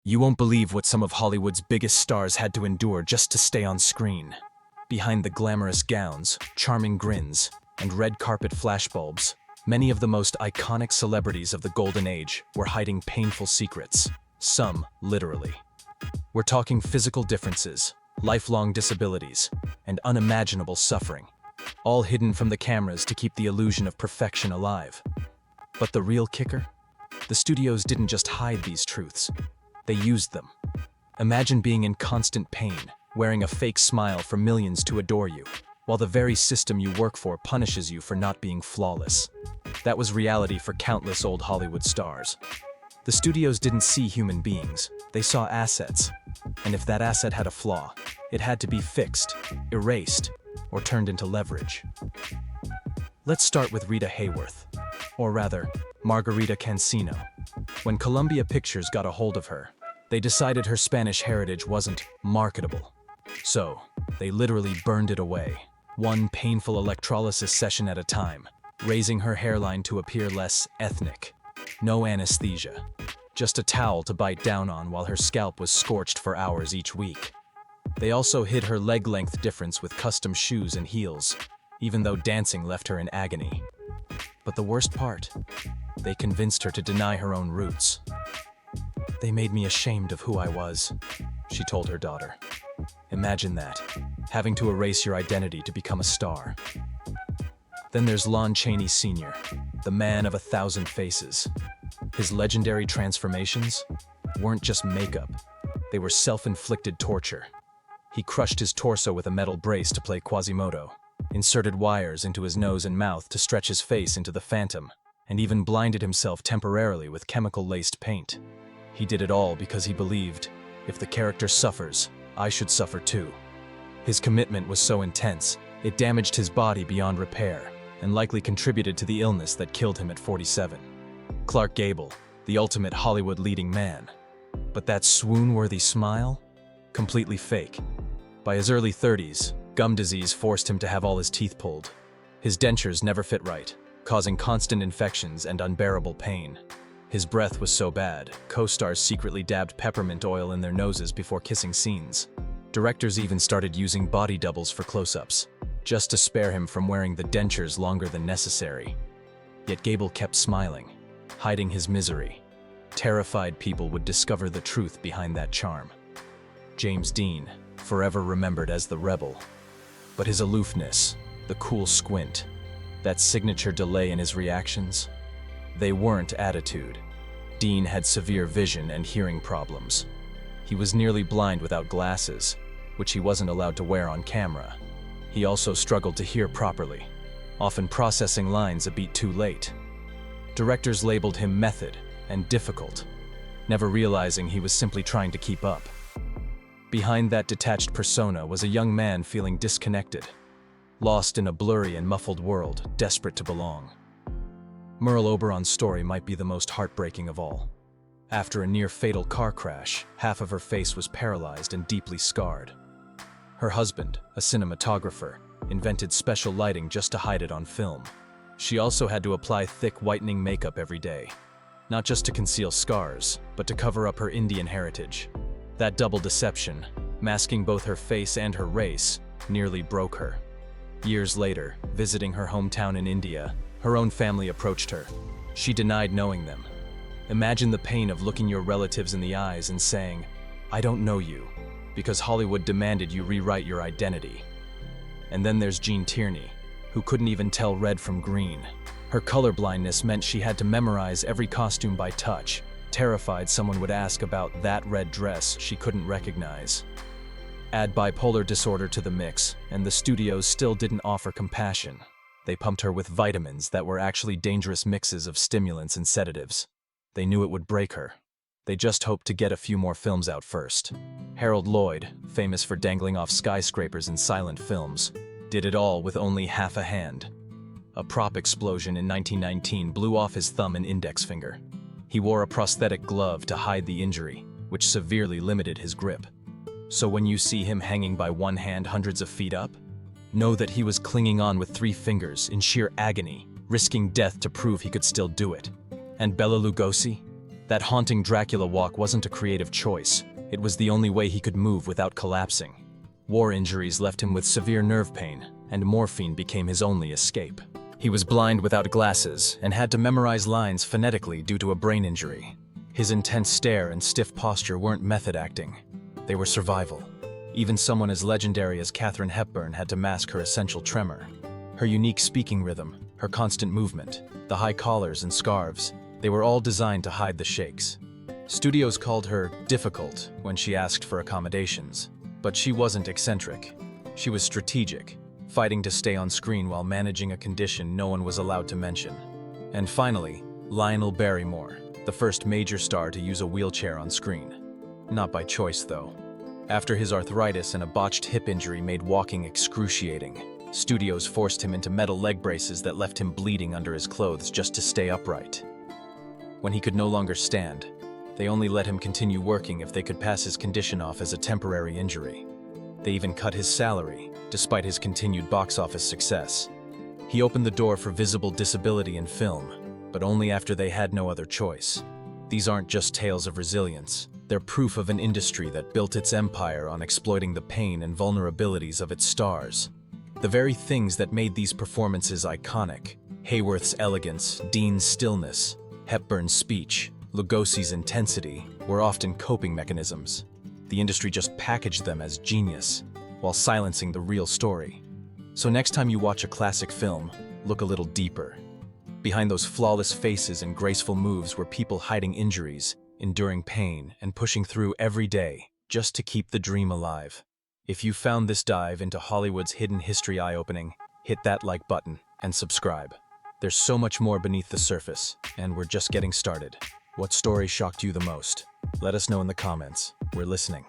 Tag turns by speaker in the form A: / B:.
A: You won't believe what some of Hollywood's biggest stars had to endure just to stay on screen. Behind the glamorous gowns, charming grins, and red carpet flashbulbs, many of the most iconic celebrities of the golden age were hiding painful secrets, some literally. We're talking physical differences, lifelong disabilities, and unimaginable suffering, all hidden from the cameras to keep the illusion of perfection alive. But the real kicker? The studios didn't just hide these truths. They used them. Imagine being in constant pain, wearing a fake smile for millions to adore you, while the very system you work for punishes you for not being flawless. That was reality for countless old Hollywood stars. The studios didn't see human beings, they saw assets. And if that asset had a flaw, it had to be fixed, erased, or turned into leverage. Let's start with Rita Hworth, or rather, Margarita Cancino. When Columbia Pictures got a hold of her, they decided her Spanish heritage wasn't marketable. So, they literally burned it away, one painful electrolysis session at a time, raising her hairline to appear less ethnic. No anesthesia, just a towel to bite down on while her scalp was scorched for hours each week. They also hid her leg length difference with custom shoes and heels, even though dancing left her in agony. But the worst part? They convinced her to deny her own roots. "They made me ashamed of who I was," she told her daughter. Imagine that, having to erase your identity to become a star. Then there's Lon Chaney Senior, the man of 1,000 faces. His legendary transformations weren't just makeup, they were self-inflicted torture. He crushed his torso with a metal brace to play Quasimodo, inserted wires into his nose and mouth to stretch his face into the Phantom, and even blinded himself temporarily with chemical-laced paint. He did it all because he believed, if the character suffers, I should suffer too. His commitment was so intense, it damaged his body beyond repair, and likely contributed to the illness that killed him at 47. Clark Gable, the ultimate Hollywood leading man. But that swoon-worthy smile? Completely fake. By his early 30s, gum disease forced him to have all his teeth pulled. His dentures never fit right, causing constant infections and unbearable pain. His breath was so bad, co-stars secretly dabbed peppermint oil in their noses before kissing scenes. Directors even started using body doubles for close-ups, just to spare him from wearing the dentures longer than necessary. Yet Gable kept smiling, hiding his misery. Terrified people would discover the truth behind that charm. James Dean, forever remembered as the rebel. But his aloofness, the cool squint, that signature delay in his reactions, they weren't attitude. Dean had severe vision and hearing problems. He was nearly blind without glasses, which he wasn't allowed to wear on camera. He also struggled to hear properly, often processing lines a beat too late. Directors labeled him method and difficult, never realizing he was simply trying to keep up. Behind that detached persona was a young man feeling disconnected, lost in a blurry and muffled world, desperate to belong. Mel Oberon's story might be the most heartbreaking of all. After a near-fatal car crash, half of her face was paralyzed and deeply scarred. Her husband, a cinematographer, invented special lighting just to hide it on film. She also had to apply thick whitening makeup every day, not just to conceal scars, but to cover up her Indian heritage. That double deception, masking both her face and her race, nearly broke her. Years later, visiting her hometown in India, her own family approached her. She denied knowing them. Imagine the pain of looking your relatives in the eyes and saying, "I don't know you," because Hollywood demanded you rewrite your identity. And then there's Tierney, who couldn't even tell red from green. Her colorblindness meant she had to memorize every costume by touch, terrified someone would ask about that red dress she couldn't recognize. Add bipolar disorder to the mix, and the studios still didn't offer compassion. They pumped her with vitamins that were actually dangerous mixes of stimulants and sedatives. They knew it would break her. They just hoped to get a few more films out first. Harold Lloyd, famous for dangling off skyscrapers in silent films, did it all with only half a hand. A prop explosion in 1919 blew off his thumb and index finger. He wore a prosthetic glove to hide the injury, which severely limited his grip. So when you see him hanging by one hand hundreds of feet up, know that he was clinging on with 3 fingers in sheer agony, risking death to prove he could still do it. And Bela Lugosi? That haunting Dracula walk wasn't a creative choice. It was the only way he could move without collapsing. War injuries left him with severe nerve pain, and morphine became his only escape. He was blind without glasses and had to memorize lines phonetically due to a brain injury. His intense stare and stiff posture weren't method acting. They were survival. Even someone as legendary as Katherine Hepburn had to mask her essential tremor. Her unique speaking rhythm, her constant movement, the high collars and scarves, they were all designed to hide the shakes. Studios called her difficult when she asked for accommodations. But she wasn't eccentric. She was strategic, fighting to stay on screen while managing a condition no one was allowed to mention. And finally, Lionel Barrymore, the first major star to use a wheelchair on screen. Not by choice, though. After his arthritis and a botched hip injury made walking excruciating, studios forced him into metal leg braces that left him bleeding under his clothes just to stay upright. When he could no longer stand, they only let him continue working if they could pass his condition off as a temporary injury. They even cut his salary, despite his continued box office success. He opened the door for visible disability in film, but only after they had no other choice. These aren't just tales of resilience. They're proof of an industry that built its empire on exploiting the pain and vulnerabilities of its stars. The very things that made these performances iconic, Hworth's elegance, Dean's stillness, Hepburn's speech, Lugosi's intensity, were often coping mechanisms. The industry just packaged them as genius, while silencing the real story. So next time you watch a classic film, look a little deeper. Behind those flawless faces and graceful moves were people hiding injuries, enduring pain, and pushing through every day just to keep the dream alive. If you found this dive into Hollywood's hidden history eye-opening, hit that like button and subscribe. There's so much more beneath the surface, and we're just getting started. What story shocked you the most? Let us know in the comments. We're listening.